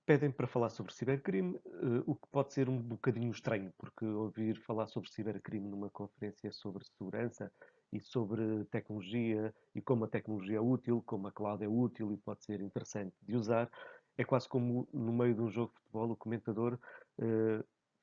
Pedem para falar sobre cibercrime, o que pode ser um bocadinho estranho, porque ouvir falar sobre cibercrime numa conferência sobre segurança e sobre tecnologia e como a tecnologia é útil, como a cloud é útil e pode ser interessante de usar, é quase como no meio de um jogo de futebol o comentador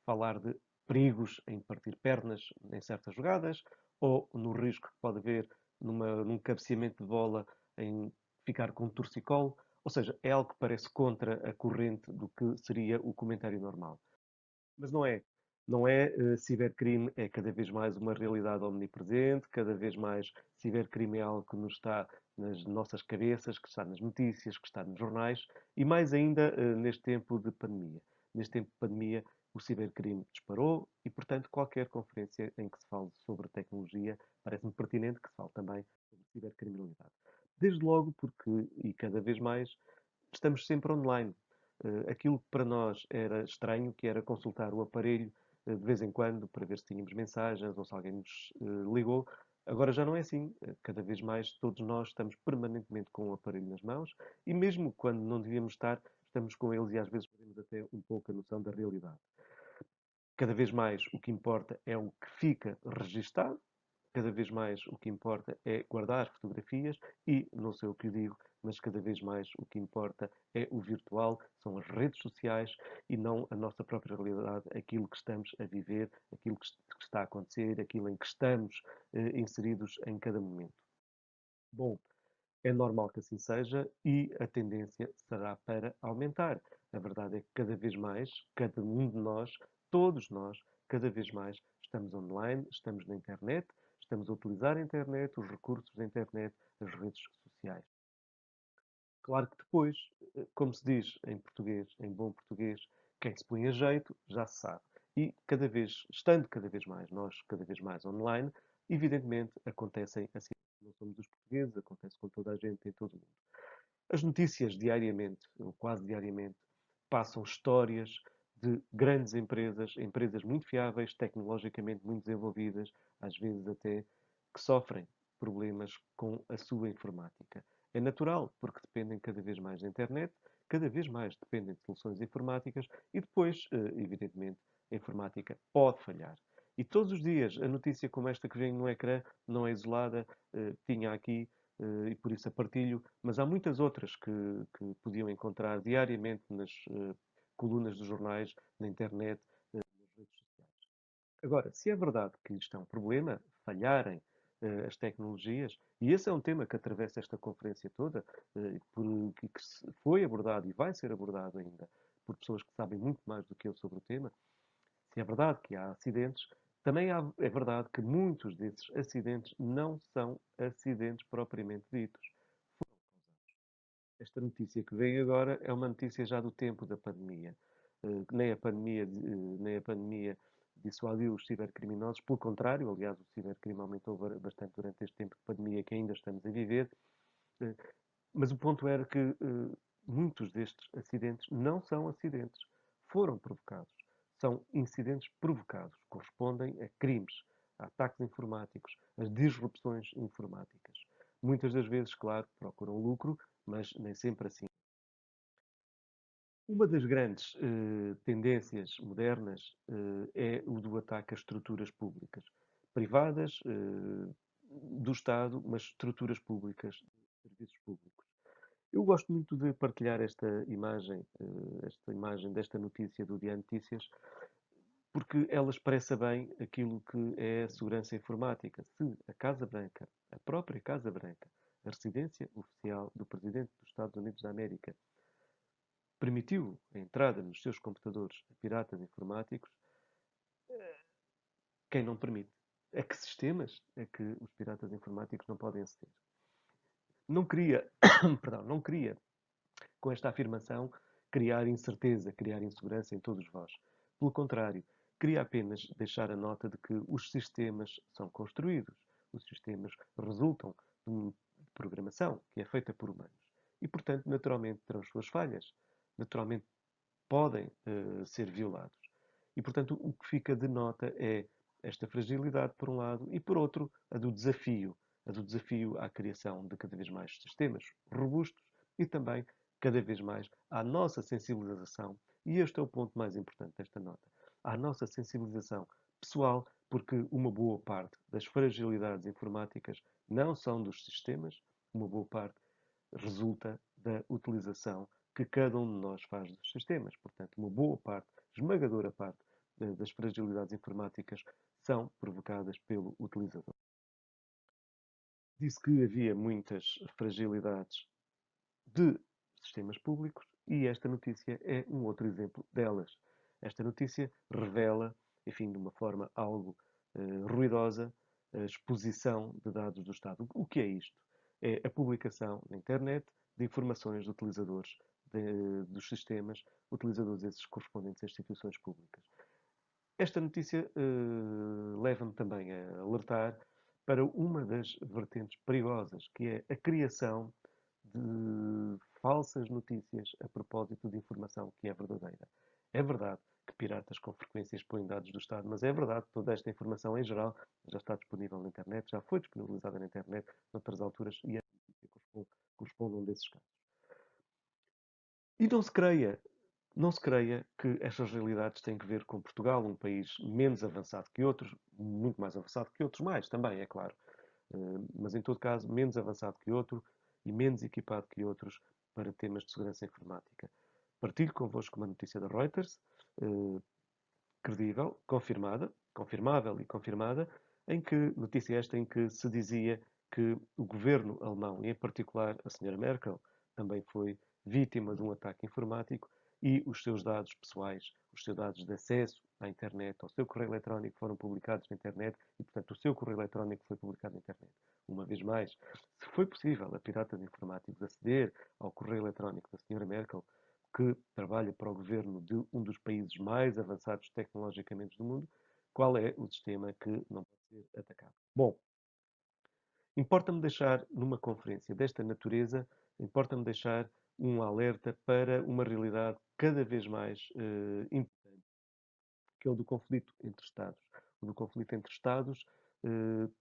falar de perigos em partir pernas em certas jogadas ou no risco que pode haver num cabeceamento de bola em ficar com um torcicolo. Ou seja, é algo que parece contra a corrente do que seria o comentário normal. Mas não é. Não é. Cibercrime é cada vez mais uma realidade omnipresente, cada vez mais cibercrime é algo que nos está nas nossas cabeças, que está nas notícias, que está nos jornais e mais ainda neste tempo de pandemia. Neste tempo de pandemia, o cibercrime disparou e, portanto, qualquer conferência em que se fale sobre tecnologia parece-me pertinente que se fale também sobre cibercriminalidade. Desde logo porque, e cada vez mais, estamos sempre online. Aquilo que para nós era estranho, que era consultar o aparelho de vez em quando para ver se tínhamos mensagens ou se alguém nos ligou, agora já não é assim. Cada vez mais todos nós estamos permanentemente com o aparelho nas mãos e mesmo quando não devíamos estar, estamos com eles e às vezes perdemos até um pouco a noção da realidade. Cada vez mais o que importa é o que fica registado, cada vez mais o que importa é guardar fotografias e, não sei o que digo, mas cada vez mais o que importa é o virtual, são as redes sociais e não a nossa própria realidade, aquilo que estamos a viver, aquilo que está a acontecer, aquilo em que estamos inseridos em cada momento. Bom, é normal que assim seja e a tendência será para aumentar. A verdade é que cada vez mais, cada um de nós, todos nós, cada vez mais estamos online, estamos na internet, estamos a utilizar a internet, os recursos da internet, as redes sociais. Claro que depois, como se diz em português, em bom português, quem se põe a jeito já se sabe. E cada vez, estando cada vez mais, nós cada vez mais online, evidentemente acontecem assim. Não somos os portugueses, acontece com toda a gente em todo o mundo. As notícias diariamente, ou quase diariamente, passam histórias de grandes empresas, empresas muito fiáveis, tecnologicamente muito desenvolvidas, às vezes até que sofrem problemas com a sua informática. É natural, porque dependem cada vez mais da internet, cada vez mais dependem de soluções informáticas e depois, evidentemente, a informática pode falhar. E todos os dias, a notícia como esta que vem no ecrã não é isolada, tinha aqui e por isso a partilho, mas há muitas outras que podiam encontrar diariamente nas colunas dos jornais, na internet, nas redes sociais. Agora, se é verdade que isto é um problema, falharem as tecnologias, e esse é um tema que atravessa esta conferência toda, que foi abordado e vai ser abordado ainda por pessoas que sabem muito mais do que eu sobre o tema, se é verdade que há acidentes, também é verdade que muitos desses acidentes não são acidentes propriamente ditos. Esta notícia que vem agora é uma notícia já do tempo da pandemia. Nem a pandemia dissuadiu os cibercriminosos, pelo contrário, aliás, o cibercrime aumentou bastante durante este tempo de pandemia que ainda estamos a viver. Eh, Mas o ponto era que muitos destes acidentes não são acidentes, foram provocados. São incidentes provocados, correspondem a crimes, a ataques informáticos, a disrupções informáticas. Muitas das vezes, claro, procuram lucro, mas nem sempre assim. Uma das grandes tendências modernas é o do ataque a estruturas públicas, privadas, do Estado, mas estruturas públicas, serviços públicos. Eu gosto muito de partilhar esta imagem desta notícia do Diário Notícias, porque ela expressa bem aquilo que é a segurança informática. Se a Casa Branca, a própria Casa Branca, a residência oficial do Presidente dos Estados Unidos da América, permitiu a entrada nos seus computadores a piratas informáticos, quem não permite? A que sistemas é que os piratas informáticos não podem aceder? Não queria, perdão, não queria, com esta afirmação, criar incerteza, criar insegurança em todos vós. Pelo contrário, queria apenas deixar a nota de que os sistemas são construídos, os sistemas resultam de uma programação que é feita por humanos. E, portanto, naturalmente terão as suas falhas. Naturalmente podem ser violados. E, portanto, o que fica de nota é esta fragilidade, por um lado, e, por outro, a do desafio à criação de cada vez mais sistemas robustos e também cada vez mais à nossa sensibilização, e este é o ponto mais importante desta nota, à nossa sensibilização pessoal, porque uma boa parte das fragilidades informáticas não são dos sistemas, uma boa parte resulta da utilização que cada um de nós faz dos sistemas. Portanto, uma boa parte, esmagadora parte das fragilidades informáticas são provocadas pelo utilizador. Disse que havia muitas fragilidades de sistemas públicos e esta notícia é um outro exemplo delas. Esta notícia revela, enfim, de uma forma algo ruidosa, a exposição de dados do Estado. O que é isto? É a publicação na internet de informações de utilizadores dos sistemas, utilizadores esses correspondentes a instituições públicas. Esta notícia leva-me também a alertar para uma das vertentes perigosas, que é a criação de falsas notícias a propósito de informação que é verdadeira. É verdade que piratas com frequência expõem dados do Estado, mas é verdade que toda esta informação, em geral, já está disponível na internet, já foi disponibilizada na internet noutras alturas e a notícia corresponde a um desses casos. E não se creia que estas realidades têm que ver com Portugal, um país menos avançado que outros, muito mais avançado que outros, mais também, é claro. Mas em todo caso, menos avançado que outro e menos equipado que outros para temas de segurança informática. Partilho convosco uma notícia da Reuters, eh, credível, confirmável e confirmada, em que, notícia esta em que se dizia que o governo alemão, e em particular a senhora Merkel, também foi vítima de um ataque informático e os seus dados pessoais, os seus dados de acesso à internet, ao seu correio eletrónico foram publicados na internet e, portanto, o seu correio eletrónico foi publicado na internet. Uma vez mais, se foi possível a piratas informáticos aceder ao correio eletrónico da senhora Merkel, que trabalha para o governo de um dos países mais avançados tecnologicamente do mundo, qual é o sistema que não pode ser atacado? Bom, importa-me deixar, numa conferência desta natureza, importa-me deixar um alerta para uma realidade cada vez mais importante, que é o do conflito entre Estados. O do conflito entre Estados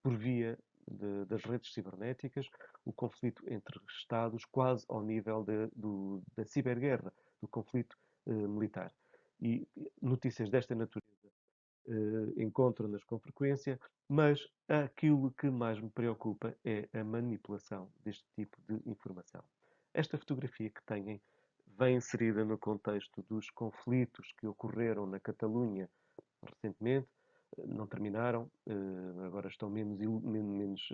por via das redes cibernéticas, o conflito entre Estados quase ao nível da ciberguerra, do conflito militar. E notícias desta natureza encontro-nas com frequência, mas aquilo que mais me preocupa é a manipulação deste tipo de informação. Esta fotografia que têm vem inserida no contexto dos conflitos que ocorreram na Catalunha recentemente, não terminaram, agora estão menos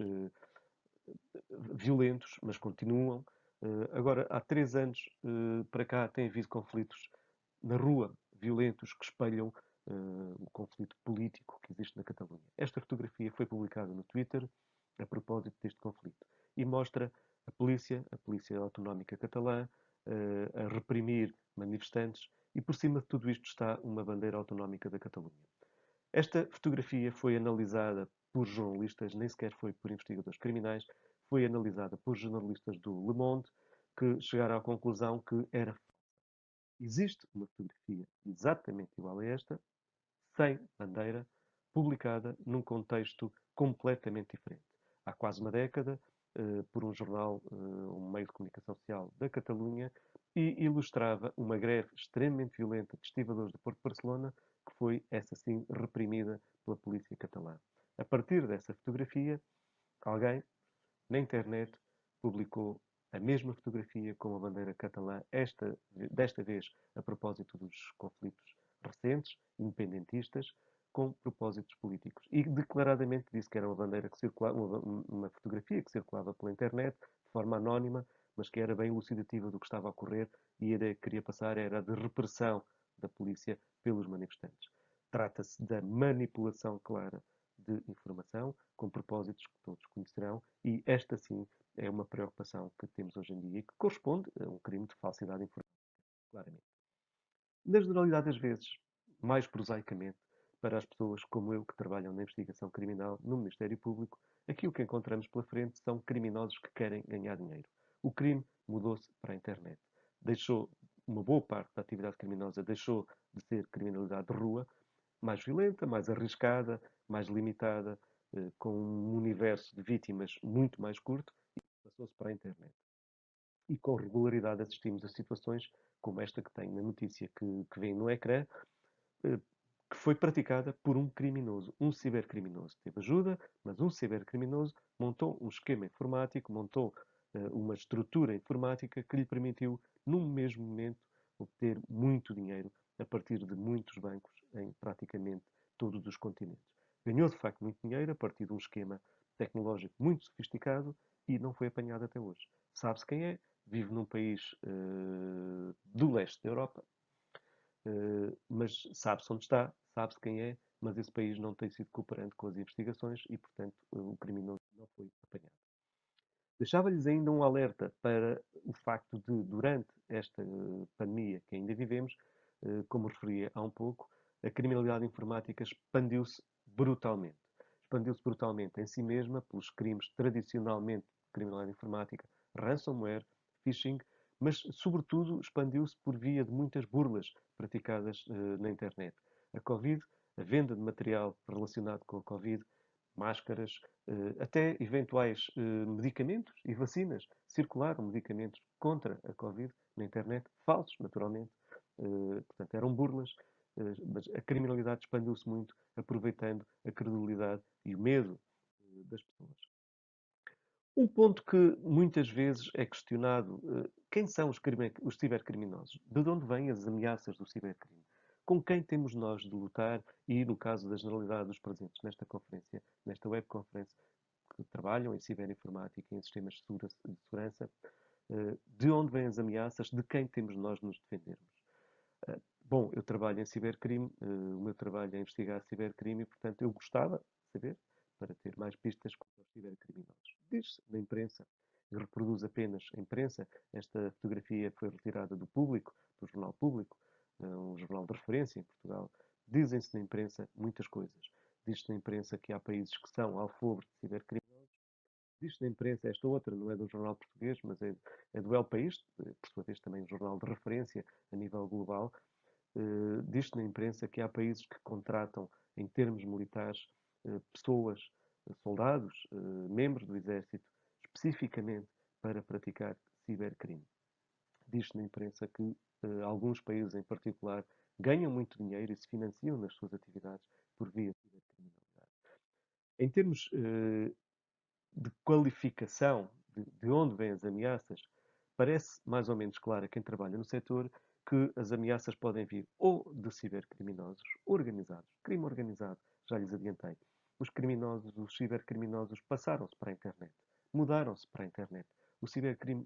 violentos, mas continuam. Agora, há 3 anos para cá, tem havido conflitos na rua, violentos, que espelham o conflito político que existe na Catalunha. Esta fotografia foi publicada no Twitter a propósito deste conflito e mostra a Polícia Autonómica Catalã, a reprimir manifestantes e por cima de tudo isto está uma bandeira autonómica da Catalunha. Esta fotografia foi analisada por jornalistas, nem sequer foi por investigadores criminais, foi analisada por jornalistas do Le Monde, que chegaram à conclusão que era. Existe uma fotografia exatamente igual a esta, sem bandeira, publicada num contexto completamente diferente. Há quase uma década, por um jornal, um meio de comunicação social da Catalunha, e ilustrava uma greve extremamente violenta de estivadores do Porto de Barcelona, que foi, essa sim, reprimida pela polícia catalã. A partir dessa fotografia, alguém, na internet, publicou a mesma fotografia com a bandeira catalã, desta vez a propósito dos conflitos recentes, independentistas, com propósitos políticos. E declaradamente disse que era uma bandeira que circulava, uma fotografia que circulava pela internet, de forma anónima, mas que era bem elucidativa do que estava a ocorrer e a ideia que queria passar era de repressão da polícia pelos manifestantes. Trata-se da manipulação clara de informação, com propósitos que todos conhecerão, e esta sim é uma preocupação que temos hoje em dia e que corresponde a um crime de falsidade informática, claramente. Na generalidade das vezes, mais prosaicamente, para as pessoas como eu que trabalham na investigação criminal no Ministério Público, aquilo que encontramos pela frente são criminosos que querem ganhar dinheiro. O crime mudou-se para a internet. Deixou uma boa parte da atividade criminosa deixou de ser criminalidade de rua, mais violenta, mais arriscada, mais limitada, com um universo de vítimas muito mais curto, e passou-se para a internet. e com regularidade assistimos a situações como esta que tem na notícia que vem no ecrã, eh, que foi praticada por um criminoso, um cibercriminoso. Teve ajuda, mas um cibercriminoso montou um esquema informático, montou uma estrutura informática que lhe permitiu, num mesmo momento, obter muito dinheiro a partir de muitos bancos em praticamente todos os continentes. Ganhou, de facto, muito dinheiro a partir de um esquema tecnológico muito sofisticado e não foi apanhado até hoje. Sabe-se quem é, vive num país do leste da Europa, mas sabe-se onde está, sabe-se quem é, mas esse país não tem sido cooperante com as investigações e, portanto, o criminoso não foi apanhado. Deixava-lhes ainda um alerta para o facto de, durante esta pandemia que ainda vivemos, como referia há um pouco, a criminalidade informática expandiu-se brutalmente. Expandiu-se brutalmente em si mesma pelos crimes tradicionalmente de criminalidade informática, ransomware, phishing, mas, sobretudo, expandiu-se por via de muitas burlas praticadas na internet. A Covid, a venda de material relacionado com a Covid, máscaras, até eventuais medicamentos e vacinas. Circularam medicamentos contra a Covid na internet, falsos, naturalmente. Portanto, eram burlas, mas a criminalidade expandiu-se muito, aproveitando a credulidade e o medo das pessoas. Um ponto que muitas vezes é questionado, quem são os cibercriminosos? De onde vêm as ameaças do cibercrime? Com quem temos nós de lutar? E, no caso da generalidade dos presentes nesta conferência, nesta webconferência, que trabalham em ciberinformática e em sistemas de segurança, de onde vêm as ameaças? De quem temos nós de nos defendermos? Bom, eu trabalho em cibercrime, o meu trabalho é investigar cibercrime e, portanto, eu gostava de saber, para ter mais pistas contra os cibercriminosos. Diz-se na imprensa, eu reproduzo apenas a imprensa, esta fotografia foi retirada do Público, do Jornal Público, um jornal de referência em Portugal. Dizem-se na imprensa muitas coisas. Diz-se na imprensa que há países que são alfobre de cibercriminosos. Diz-se na imprensa, esta outra não é do jornal português, mas é do El País, por sua vez também um jornal de referência a nível global. Diz-se na imprensa que há países que contratam, em termos militares, pessoas, soldados, membros do exército, especificamente para praticar cibercrime. Diz-se na imprensa que alguns países, em particular, ganham muito dinheiro e se financiam nas suas atividades por via de cibercriminalidade. Em termos de qualificação de onde vêm as ameaças, parece mais ou menos claro a quem trabalha no setor que as ameaças podem vir ou de cibercriminosos organizados, crime organizado, já lhes adiantei. Os criminosos, os cibercriminosos passaram-se para a internet, mudaram-se para a internet. O cibercrime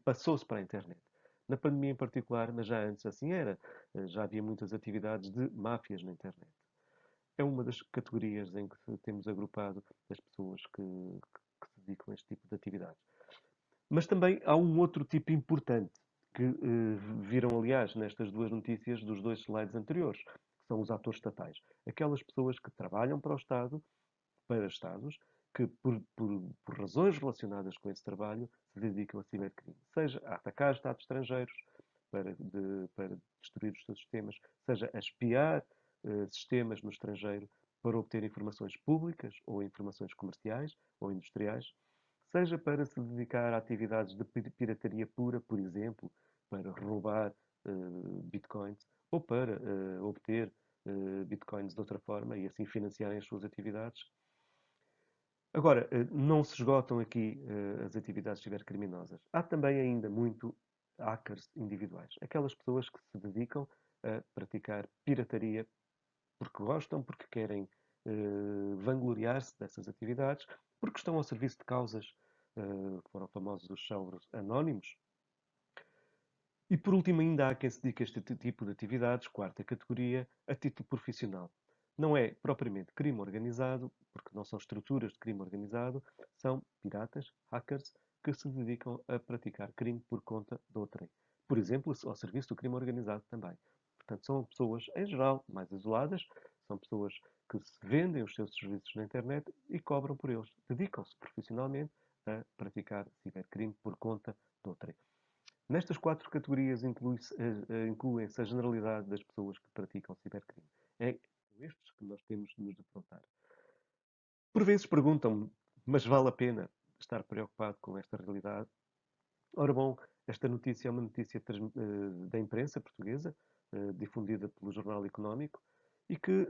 passou-se para a internet. Na pandemia em particular, mas já antes assim era, já havia muitas atividades de máfias na internet. É uma das categorias em que temos agrupado as pessoas que se dedicam a este tipo de atividades. Mas também há um outro tipo importante que viram, aliás, nestas duas notícias dos dois slides anteriores, que são os atores estatais. Aquelas pessoas que trabalham para o Estado, para Estados, que por razões relacionadas com esse trabalho se dedicam a cibercrime. Seja a atacar Estados estrangeiros para destruir os seus sistemas, seja a espiar sistemas no estrangeiro para obter informações públicas ou informações comerciais ou industriais, seja para se dedicar a atividades de pirataria pura, por exemplo, para roubar bitcoins, ou para obter bitcoins de outra forma e assim financiarem as suas atividades. Agora, não se esgotam aqui as atividades cibercriminosas. Há também ainda muito hackers individuais. Aquelas pessoas que se dedicam a praticar pirataria porque gostam, porque querem vangloriar-se dessas atividades, porque estão ao serviço de causas que foram famosos os salvos anónimos. E por último, ainda há quem se dedique a este tipo de atividades, quarta categoria, a título profissional. Não é propriamente crime organizado, porque não são estruturas de crime organizado, são piratas, hackers, que se dedicam a praticar crime por conta de outrem. Por exemplo, ao serviço do crime organizado também. Portanto, são pessoas, em geral, mais isoladas, são pessoas que se vendem os seus serviços na internet e cobram por eles. Dedicam-se profissionalmente a praticar cibercrime por conta de outrem. Nestas quatro categorias incluem-se a generalidade das pessoas que praticam cibercrime. É estes que nós temos de nos defrontar. Por vezes perguntam-me, mas vale a pena estar preocupado com esta realidade? Ora bom, esta notícia é uma notícia da imprensa portuguesa, difundida pelo Jornal Económico, e que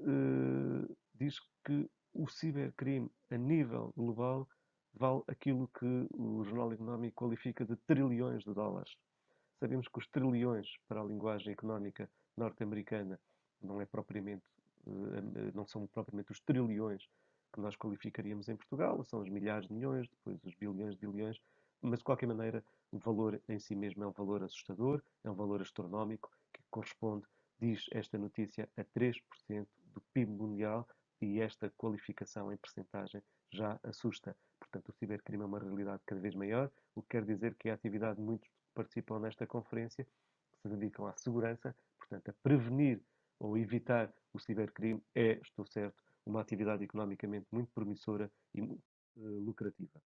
diz que o cibercrime a nível global vale aquilo que o Jornal Económico qualifica de trilhões de dólares. Sabemos que os trilhões, para a linguagem económica norte-americana, não é propriamente, não são propriamente os trilhões que nós qualificaríamos em Portugal, são os milhares de milhões, depois os bilhões de bilhões, mas de qualquer maneira o valor em si mesmo é um valor assustador, é um valor astronómico que corresponde, diz esta notícia, a 3% do PIB mundial e esta qualificação em percentagem já assusta. Portanto, o cibercrime é uma realidade cada vez maior, o que quer dizer que a atividade de muitos que participam nesta conferência se dedicam à segurança, portanto, a prevenir ou evitar o cibercrime é, estou certo, uma atividade economicamente muito promissora e muito lucrativa.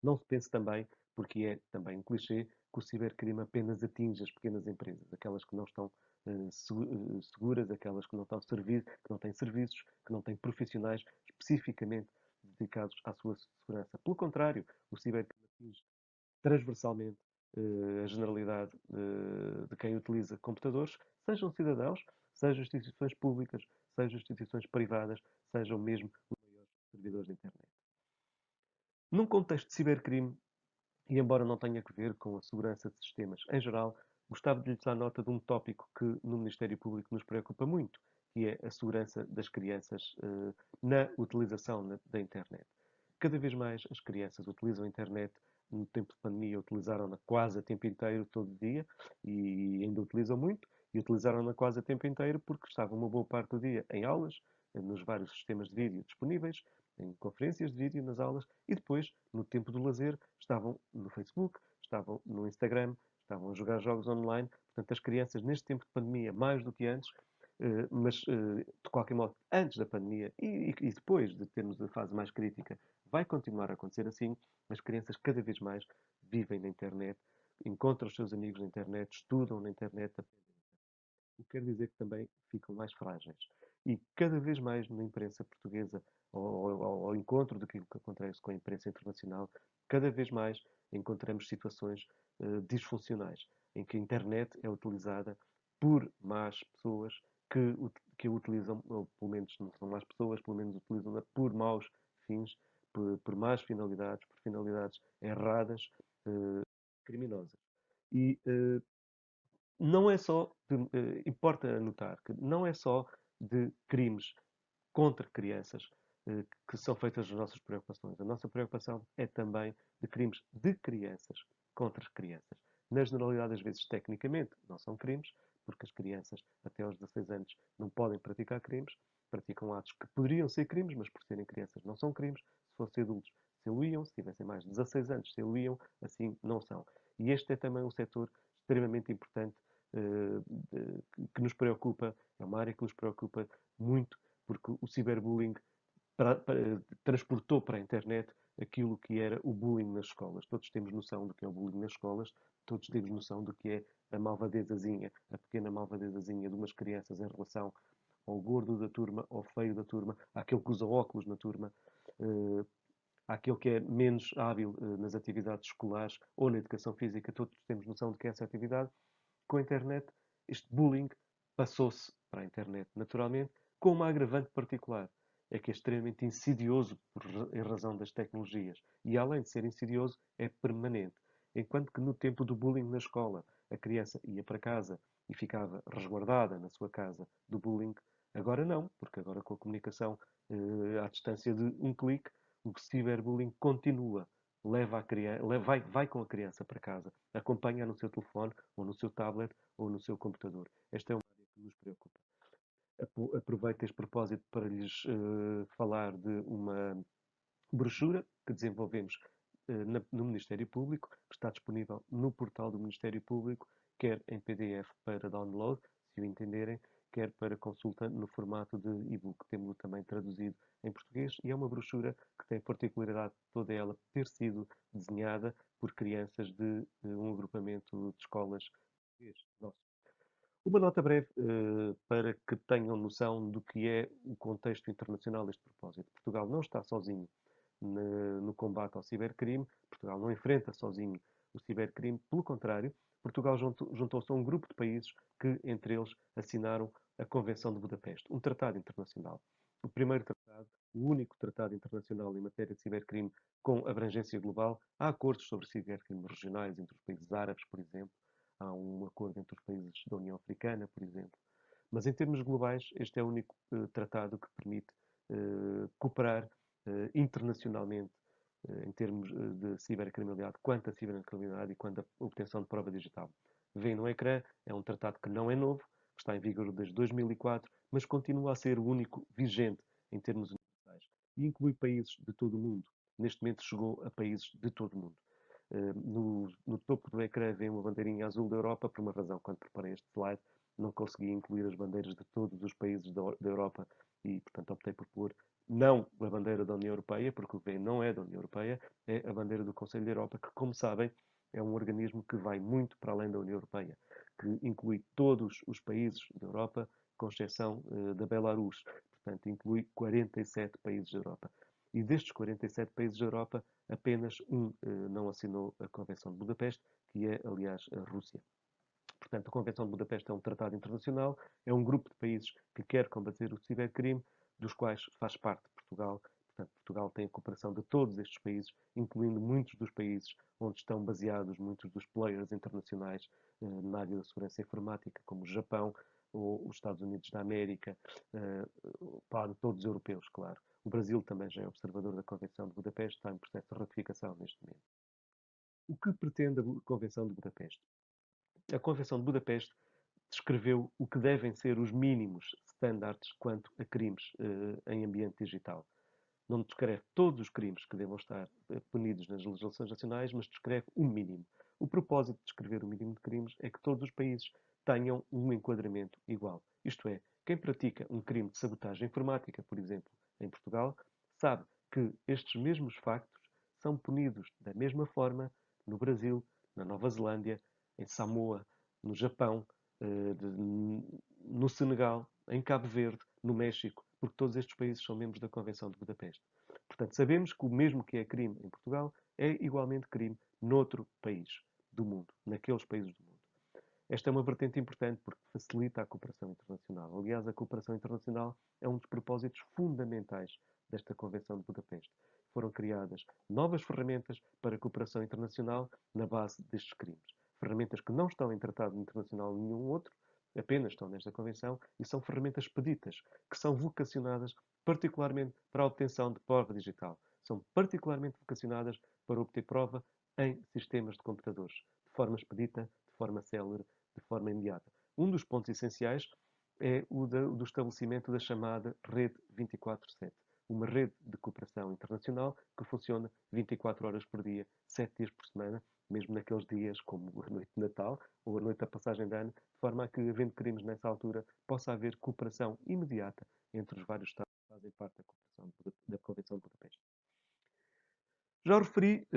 Não se pense também, porque é também um clichê, que o cibercrime apenas atinge as pequenas empresas, aquelas que não estão seguras, aquelas que não, que não têm serviços, que não têm profissionais especificamente dedicados à sua segurança. Pelo contrário, o cibercrime atinge transversalmente a generalidade de quem utiliza computadores, sejam cidadãos, sejam instituições públicas, sejam instituições privadas, sejam mesmo os maiores servidores de internet. Num contexto de cibercrime, e embora não tenha a ver com a segurança de sistemas em geral, gostava de lhes dar nota de um tópico que no Ministério Público nos preocupa muito, que é a segurança das crianças na utilização da internet. Cada vez mais as crianças utilizam a internet. No tempo de pandemia utilizaram-na quase a tempo inteiro, todo dia, e ainda utilizam muito, e utilizaram-na quase a tempo inteiro porque estavam uma boa parte do dia em aulas, nos vários sistemas de vídeo disponíveis, em conferências de vídeo nas aulas, e depois, no tempo do lazer, estavam no Facebook, estavam no Instagram, estavam a jogar jogos online. Portanto, as crianças, neste tempo de pandemia, mais do que antes, mas de qualquer modo, antes da pandemia e depois de termos a fase mais crítica, vai continuar a acontecer assim. As crianças cada vez mais vivem na internet, encontram os seus amigos na internet, estudam na internet, o que quer dizer que também ficam mais frágeis. E cada vez mais na imprensa portuguesa, ao encontro daquilo que acontece com a imprensa internacional, cada vez mais encontramos situações disfuncionais, em que a internet é utilizada por más pessoas que a utilizam, ou pelo menos não são más pessoas, pelo menos utilizam-na por maus fins, por más finalidades, por finalidades erradas, criminosas. E não é só, importa notar que não é só de crimes contra crianças que são feitas as nossas preocupações. A nossa preocupação é também de crimes de crianças contra as crianças. Na generalidade, às vezes, tecnicamente, não são crimes, porque as crianças até aos 16 anos não podem praticar crimes, praticam atos que poderiam ser crimes, mas por serem crianças não são crimes. Se fossem adultos, se iam, se tivessem mais de 16 anos, se iam, assim não são. E este é também um setor extremamente importante que nos preocupa, é uma área que nos preocupa muito, porque o ciberbullying transportou para a internet aquilo que era o bullying nas escolas. Todos temos noção do que é o bullying nas escolas, todos temos noção do que é a malvadezazinha, a pequena malvadezazinha de umas crianças em relação ao gordo da turma, ao feio da turma, àquele que usa óculos na turma, àquele que é menos hábil nas atividades escolares ou na educação física. Todos temos noção de que é essa atividade. Com a internet, este bullying passou-se para a internet naturalmente, com uma agravante particular. É que é extremamente insidioso em razão das tecnologias. E além de ser insidioso, é permanente. Enquanto que no tempo do bullying na escola, a criança ia para casa e ficava resguardada na sua casa do bullying, agora não, porque agora com a comunicação à distância de um clique, o ciberbullying continua. Leva a criança, vai com a criança para casa, acompanha no seu telefone, ou no seu tablet, ou no seu computador. Esta é uma área que nos preocupa. Aproveito este propósito para lhes falar de uma brochura que desenvolvemos no Ministério Público, que está disponível no portal do Ministério Público, quer em PDF para download, se o entenderem, quer para consulta no formato de e-book. Temos-lo também traduzido em português e é uma brochura que tem a particularidade toda ela ter sido desenhada por crianças de um agrupamento de escolas português. Nosso. Uma nota breve para que tenham noção do que é o contexto internacional deste propósito. Portugal não está sozinho no combate ao cibercrime. Portugal não enfrenta sozinho o cibercrime. Pelo contrário, Portugal juntou-se a um grupo de países que, entre eles, assinaram a Convenção de Budapeste, um tratado internacional. O primeiro tratado, o único tratado internacional em matéria de cibercrime com abrangência global. Há acordos sobre cibercrime regionais entre os países árabes, por exemplo. Há um acordo entre os países da União Africana, por exemplo. Mas em termos globais, este é o único tratado que permite cooperar internacionalmente em termos de cibercriminalidade, quanto a cibercriminalidade e quanto a obtenção de prova digital. Vem no ecrã, é um tratado que não é novo, que está em vigor desde 2004, mas continua a ser o único vigente em termos universais e inclui países de todo o mundo. Neste momento chegou a países de todo o mundo. No topo do ecrã vem uma bandeirinha azul da Europa, por uma razão, quando preparei este slide, não consegui incluir as bandeiras de todos os países da Europa e, portanto, optei por pôr não a bandeira da União Europeia, porque o VEN não é da União Europeia, é a bandeira do Conselho da Europa, que, como sabem, é um organismo que vai muito para além da União Europeia, que inclui todos os países da Europa, com exceção da Belarus. Portanto, inclui 47 países da Europa. E destes 47 países da Europa, apenas um não assinou a Convenção de Budapeste, que é, aliás, a Rússia. Portanto, a Convenção de Budapeste é um tratado internacional, é um grupo de países que quer combater o cibercrime, dos quais faz parte Portugal. Portanto, Portugal tem a cooperação de todos estes países, incluindo muitos dos países onde estão baseados muitos dos players internacionais na área da segurança informática, como o Japão ou os Estados Unidos da América, para todos os europeus, claro. O Brasil também já é observador da Convenção de Budapeste, está em processo de ratificação neste momento. O que pretende a Convenção de Budapeste? A Convenção de Budapeste descreveu o que devem ser os mínimos standards quanto a crimes em ambiente digital. Não descreve todos os crimes que devam estar punidos nas legislações nacionais, mas descreve o mínimo. O propósito de descrever o mínimo de crimes é que todos os países tenham um enquadramento igual. Isto é, quem pratica um crime de sabotagem informática, por exemplo, em Portugal, sabe que estes mesmos factos são punidos da mesma forma no Brasil, na Nova Zelândia, em Samoa, no Japão, no Senegal, em Cabo Verde, no México, porque todos estes países são membros da Convenção de Budapeste. Portanto, sabemos que o mesmo que é crime em Portugal é igualmente crime noutro país do mundo, naqueles países do mundo. Esta é uma vertente importante porque facilita a cooperação internacional. Aliás, a cooperação internacional é um dos propósitos fundamentais desta Convenção de Budapeste. Foram criadas novas ferramentas para a cooperação internacional na base destes crimes. Ferramentas que não estão em tratado internacional nenhum outro, apenas estão nesta Convenção, e são ferramentas expeditas, que são vocacionadas particularmente para a obtenção de prova digital. São particularmente vocacionadas para obter prova em sistemas de computadores, de forma expedita, de forma célere, de forma imediata. Um dos pontos essenciais é o do estabelecimento da chamada Rede 24/7, uma rede de cooperação internacional que funciona 24 horas por dia, 7 dias por semana, mesmo naqueles dias como a noite de Natal ou a noite da passagem de ano, de forma a que, havendo crimes nessa altura, possa haver cooperação imediata entre os vários Estados que fazem parte da Convenção de Budapeste. Já referi,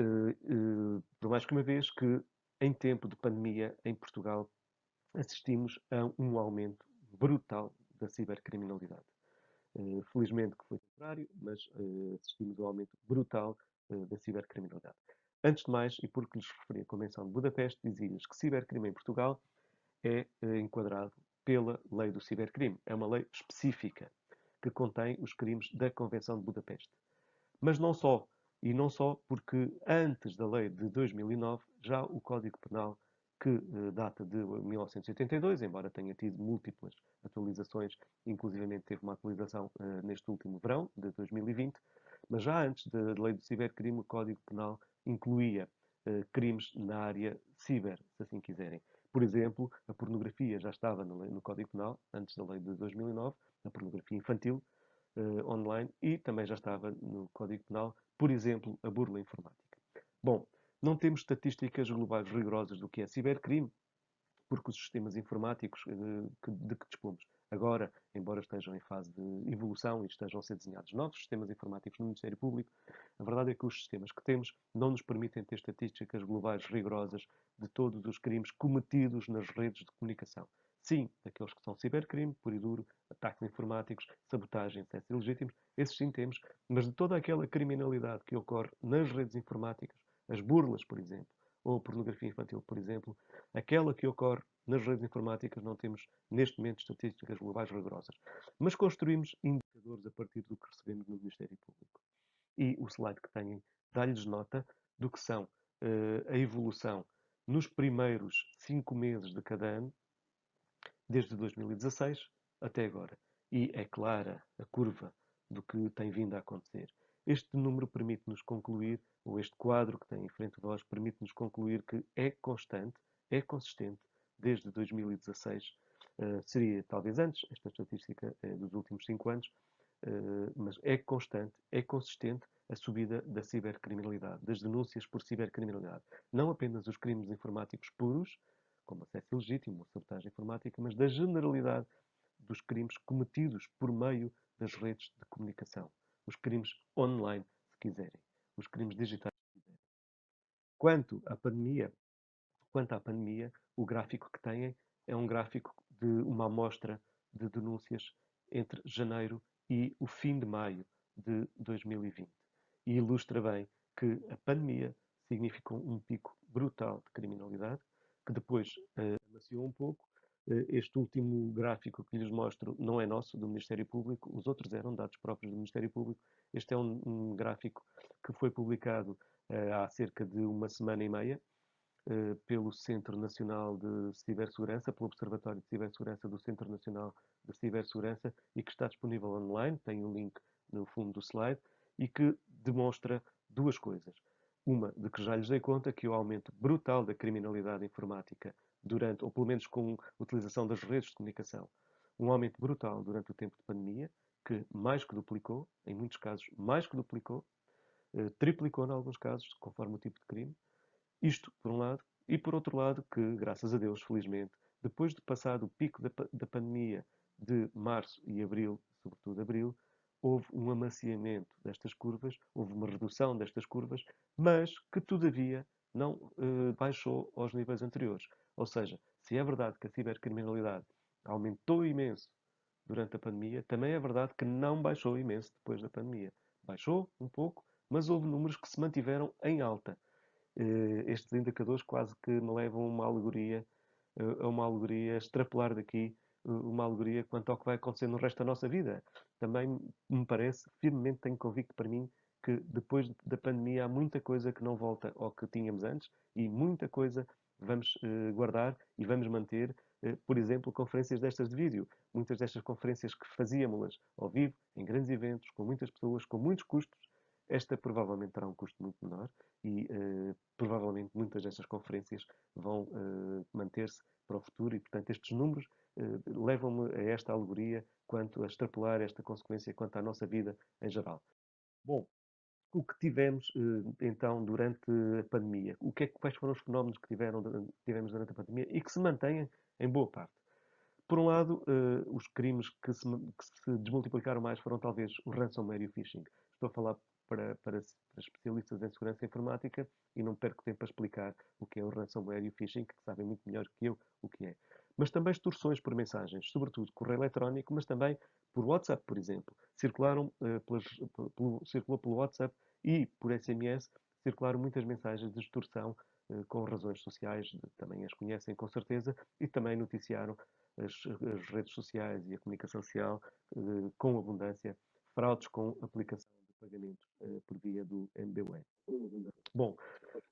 por mais que uma vez, que em tempo de pandemia em Portugal assistimos a um aumento brutal da cibercriminalidade. Felizmente que foi temporário, mas assistimos a um aumento brutal da cibercriminalidade. Antes de mais, e porque lhes referi a Convenção de Budapeste, dizia-lhes que cibercrime em Portugal é enquadrado pela lei do cibercrime. É uma lei específica que contém os crimes da Convenção de Budapeste. Mas não só. E não só porque antes da lei de 2009, já o Código Penal, que data de 1982, embora tenha tido múltiplas atualizações, inclusivamente teve uma atualização neste último verão, de 2020, mas já antes da lei do cibercrime, o Código Penal incluía crimes na área ciber, se assim quiserem. Por exemplo, a pornografia já estava no Código Penal, antes da lei de 2009, a pornografia infantil, online, e também já estava no Código Penal, por exemplo, a burla informática. Bom, não temos estatísticas globais rigorosas do que é cibercrime, porque os sistemas informáticos de que dispomos agora, embora estejam em fase de evolução e estejam a ser desenhados novos sistemas informáticos no Ministério Público, a verdade é que os sistemas que temos não nos permitem ter estatísticas globais rigorosas de todos os crimes cometidos nas redes de comunicação. Sim, aqueles que são cibercrime, puro e duro, ataques informáticos, sabotagem, acessos ilegítimos, esses sim temos, mas de toda aquela criminalidade que ocorre nas redes informáticas, as burlas, por exemplo, ou a pornografia infantil, por exemplo, aquela que ocorre nas redes informáticas, não temos neste momento estatísticas globais rigorosas. Mas construímos indicadores a partir do que recebemos no Ministério Público. E o slide que têm dá-lhes nota do que são a evolução nos primeiros 5 meses de cada ano, desde 2016 até agora. E é clara a curva do que tem vindo a acontecer. Este número permite-nos concluir, ou este quadro que tem em frente a vós, permite-nos concluir que é constante, é consistente, desde 2016. Seria talvez antes, esta estatística é dos últimos 5 anos, mas é constante, é consistente a subida da cibercriminalidade, das denúncias por cibercriminalidade. Não apenas os crimes informáticos puros, como acesso ilegítimo ou sabotagem informática, mas da generalidade dos crimes cometidos por meio das redes de comunicação. Os crimes online, se quiserem. Os crimes digitais, se quiserem. Quanto à pandemia, o gráfico que têm é um gráfico de uma amostra de denúncias entre janeiro e o fim de maio de 2020. E ilustra bem que a pandemia significou um pico brutal de criminalidade, que depois amaciou um pouco. Este último gráfico que lhes mostro não é nosso, do Ministério Público, os outros eram dados próprios do Ministério Público. Este é um gráfico que foi publicado há cerca de uma semana e meia, pelo Centro Nacional de Cibersegurança, pelo Observatório de Cibersegurança do Centro Nacional de Cibersegurança, e que está disponível online, tem um link no fundo do slide, e que demonstra duas coisas. Uma, de que já lhes dei conta, que o aumento brutal da criminalidade informática durante, ou pelo menos com a utilização das redes de comunicação, um aumento brutal durante o tempo de pandemia, que mais que duplicou, em muitos casos mais que duplicou, triplicou em alguns casos, conforme o tipo de crime. Isto, por um lado, e por outro lado, que, graças a Deus, felizmente, depois de passado o pico da pandemia de março e abril, sobretudo abril, houve um amaciamento destas curvas, houve uma redução destas curvas, mas que, todavia, não baixou aos níveis anteriores. Ou seja, se é verdade que a cibercriminalidade aumentou imenso durante a pandemia, também é verdade que não baixou imenso depois da pandemia. Baixou um pouco, mas houve números que se mantiveram em alta. Estes indicadores quase que me levam a uma alegoria, extrapolar daqui uma alegoria quanto ao que vai acontecer no resto da nossa vida. Também me parece, firmemente tenho convicto para mim, que depois da pandemia há muita coisa que não volta ao que tínhamos antes e muita coisa vamos guardar e vamos manter. Por exemplo, conferências destas de vídeo. Muitas destas conferências que fazíamos-las ao vivo, em grandes eventos, com muitas pessoas, com muitos custos. Esta provavelmente terá um custo muito menor e provavelmente muitas destas conferências vão manter-se para o futuro e, portanto, estes números levam-me a esta alegoria quanto a extrapolar esta consequência quanto à nossa vida em geral. Bom, o que tivemos então durante a pandemia? Quais foram os fenómenos que tivemos durante a pandemia e que se mantêm em boa parte? Por um lado, os crimes que se desmultiplicaram mais foram talvez o ransomware e o phishing. Estou a falar para especialistas em segurança informática e não perco tempo a explicar o que é o ransomware e o phishing, que sabem muito melhor que eu o que é. Mas também extorsões por mensagens, sobretudo correio eletrónico, mas também por WhatsApp, por exemplo. Circulou pelo WhatsApp e por SMS, circularam muitas mensagens de extorsão com razões sociais, também as conhecem com certeza, e também noticiaram as redes sociais e a comunicação social com abundância, fraudes com aplicação de pagamentos por via do MBWay. Bom,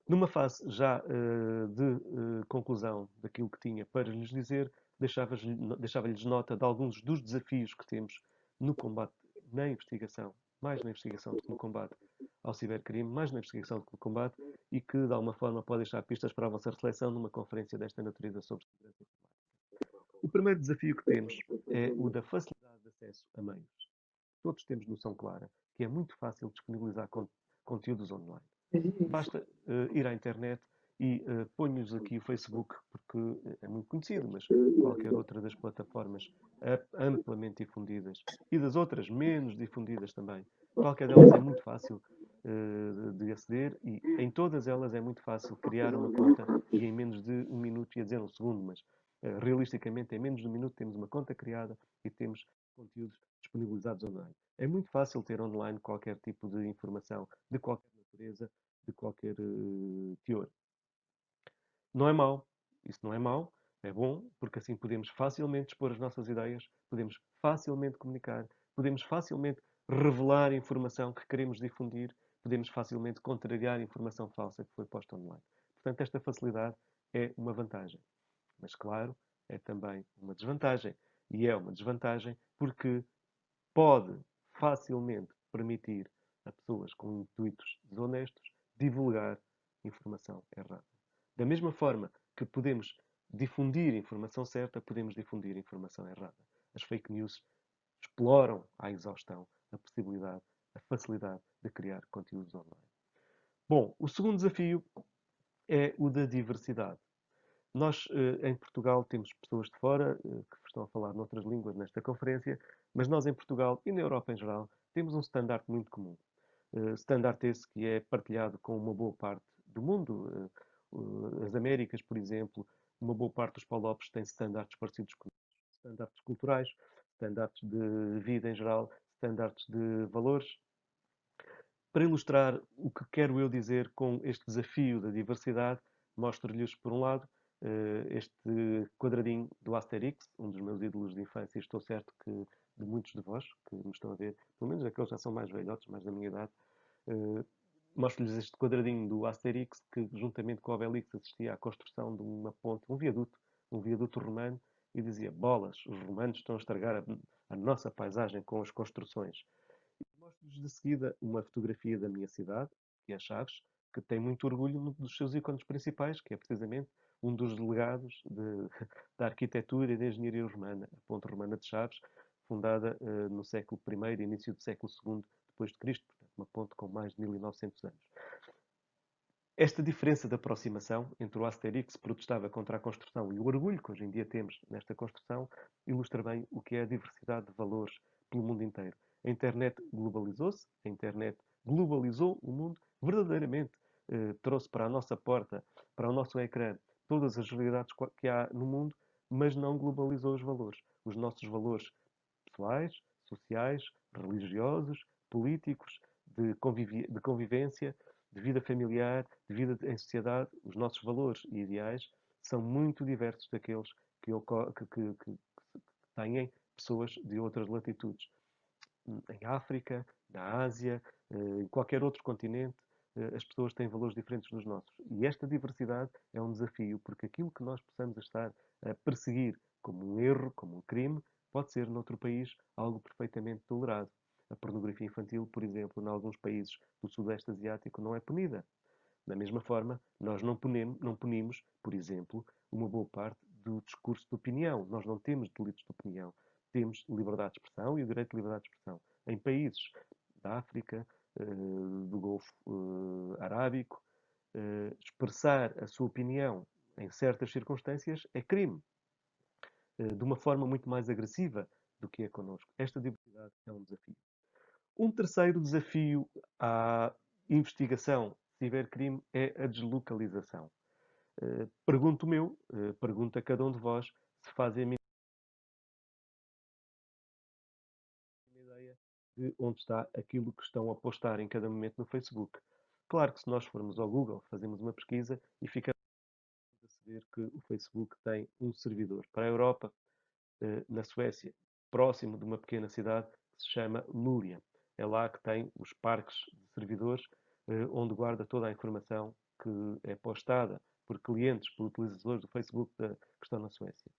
numa fase já de conclusão daquilo que tinha para lhes dizer, deixava-lhes nota de alguns dos desafios que temos no combate, na investigação, mais na investigação do que no combate ao cibercrime, mais na investigação do que no combate, e que de alguma forma pode deixar pistas para a vossa reflexão numa conferência desta natureza sobre segurança informática. O primeiro desafio que temos é o da facilidade de acesso a meios. Todos temos noção clara que é muito fácil disponibilizar conteúdos online. Basta ir à internet e ponho-vos aqui o Facebook, porque é muito conhecido, mas qualquer outra das plataformas amplamente difundidas e das outras menos difundidas também. Qualquer delas é muito fácil de aceder e em todas elas é muito fácil criar uma conta e em menos de um minuto, ia dizer um segundo, mas realisticamente em menos de um minuto temos uma conta criada e temos conteúdos disponibilizados online. É muito fácil ter online qualquer tipo de informação de qualquer natureza, de qualquer teor. Não é mau. Isso não é mau. É bom, porque assim podemos facilmente expor as nossas ideias, podemos facilmente comunicar, podemos facilmente revelar informação que queremos difundir, podemos facilmente contrariar informação falsa que foi posta online. Portanto, esta facilidade é uma vantagem. Mas, claro, é também uma desvantagem. E é uma desvantagem porque pode facilmente permitir a pessoas com intuitos desonestos divulgar informação errada. Da mesma forma que podemos difundir informação certa, podemos difundir informação errada. As fake news exploram à exaustão a possibilidade, a facilidade de criar conteúdos online. Bom, o segundo desafio é o da diversidade. Nós, em Portugal, temos pessoas de fora que estão a falar noutras línguas nesta conferência, mas nós, em Portugal e na Europa em geral, temos um standard muito comum. Standard esse que é partilhado com uma boa parte do mundo. As Américas, por exemplo, uma boa parte dos PALOPs tem standards parecidos com standards culturais, standards de vida em geral, standards de valores. Para ilustrar o que quero eu dizer com este desafio da diversidade, mostro-lhes, por um lado, este quadradinho do Asterix, um dos meus ídolos de infância, e estou certo que de muitos de vós que me estão a ver, pelo menos aqueles já são mais velhotes, mais da minha idade, mostro-lhes este quadradinho do Asterix que, juntamente com o Obelix, assistia à construção de uma ponte, um viaduto romano, e dizia: bolas, os romanos estão a estragar a nossa paisagem com as construções. Mostro-lhes de seguida uma fotografia da minha cidade, que é Chaves, que tem muito orgulho num dos seus ícones principais, que é precisamente um dos legados da arquitetura e da engenharia romana, a Ponte Romana de Chaves, fundada no século I e início do século II depois de Cristo, portanto, uma ponte com mais de 1900 anos. Esta diferença de aproximação entre o Asterix, que protestava contra a construção, e o orgulho que hoje em dia temos nesta construção, ilustra bem o que é a diversidade de valores pelo mundo inteiro. A internet globalizou-se, a internet globalizou o mundo, verdadeiramente trouxe para a nossa porta, para o nosso ecrã, todas as realidades que há no mundo, mas não globalizou os valores. Os nossos valores pessoais, sociais, religiosos, políticos, de convivência, de vida familiar, de vida em sociedade, os nossos valores e ideais são muito diversos daqueles que têm pessoas de outras latitudes. Em África, na Ásia, em qualquer outro continente, as pessoas têm valores diferentes dos nossos. E esta diversidade é um desafio, porque aquilo que nós possamos estar a perseguir como um erro, como um crime, pode ser, noutro país, algo perfeitamente tolerado. A pornografia infantil, por exemplo, em alguns países do Sudeste Asiático, não é punida. Da mesma forma, nós não punimos, por exemplo, uma boa parte do discurso de opinião. Nós não temos delitos de opinião. Temos liberdade de expressão e o direito de liberdade de expressão. Em países da África, do Golfo Arábico, expressar a sua opinião em certas circunstâncias é crime, de uma forma muito mais agressiva do que é connosco. Esta diversidade é um desafio. Um terceiro desafio à investigação de cibercrime é a deslocalização. Pergunto-me eu, pergunto a cada um de vós, se fazem a mínima ideia de onde está aquilo que estão a postar em cada momento no Facebook. Claro que se nós formos ao Google, fazemos uma pesquisa e ficamos a saber que o Facebook tem um servidor para a Europa, na Suécia, próximo de uma pequena cidade que se chama Luleå. É lá que tem os parques de servidores, onde guarda toda a informação que é postada por clientes, por utilizadores do Facebook que estão na Suécia.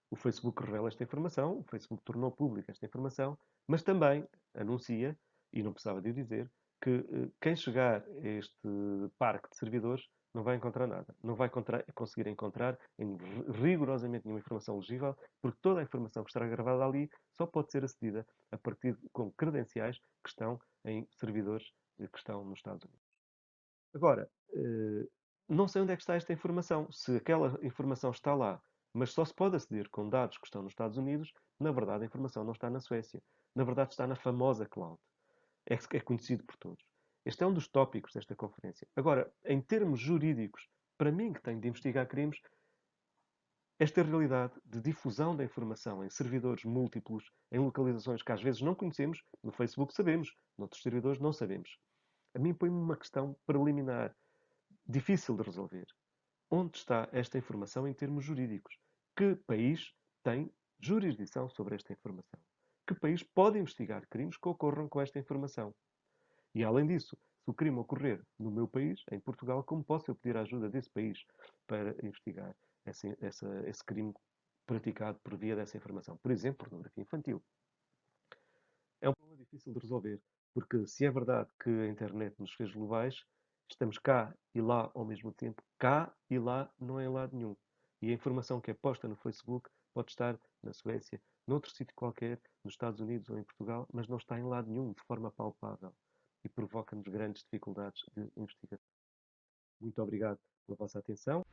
O Facebook revela esta informação, o Facebook tornou pública esta informação, mas também anuncia, e não precisava de o dizer, que quem chegar a este parque de servidores não vai encontrar nada. Não vai conseguir encontrar rigorosamente nenhuma informação legível, porque toda a informação que estará gravada ali só pode ser acedida a partir com credenciais que estão em servidores que estão nos Estados Unidos. Agora, não sei onde é que está esta informação. Se aquela informação está lá, mas só se pode aceder com dados que estão nos Estados Unidos, na verdade a informação não está na Suécia. Na verdade está na famosa cloud. É conhecido por todos. Este é um dos tópicos desta conferência. Agora, em termos jurídicos, para mim que tenho de investigar crimes, esta realidade de difusão da informação em servidores múltiplos, em localizações que às vezes não conhecemos, no Facebook sabemos, noutros servidores não sabemos. A mim põe-me uma questão preliminar, difícil de resolver. onde está esta informação em termos jurídicos? Que país tem jurisdição sobre esta informação? Que país pode investigar crimes que ocorram com esta informação? E, além disso, se o crime ocorrer no meu país, em Portugal, como posso eu pedir a ajuda desse país para investigar esse crime praticado por via dessa informação? Por exemplo, pornografia infantil. É um problema difícil de resolver, porque se é verdade que a internet nos fez globais, estamos cá e lá ao mesmo tempo. Cá e lá não é em lado nenhum. E a informação que é posta no Facebook pode estar na Suécia, noutro sítio qualquer, nos Estados Unidos ou em Portugal, mas não está em lado nenhum de forma palpável e provoca-nos grandes dificuldades de investigação. Muito obrigado pela vossa atenção.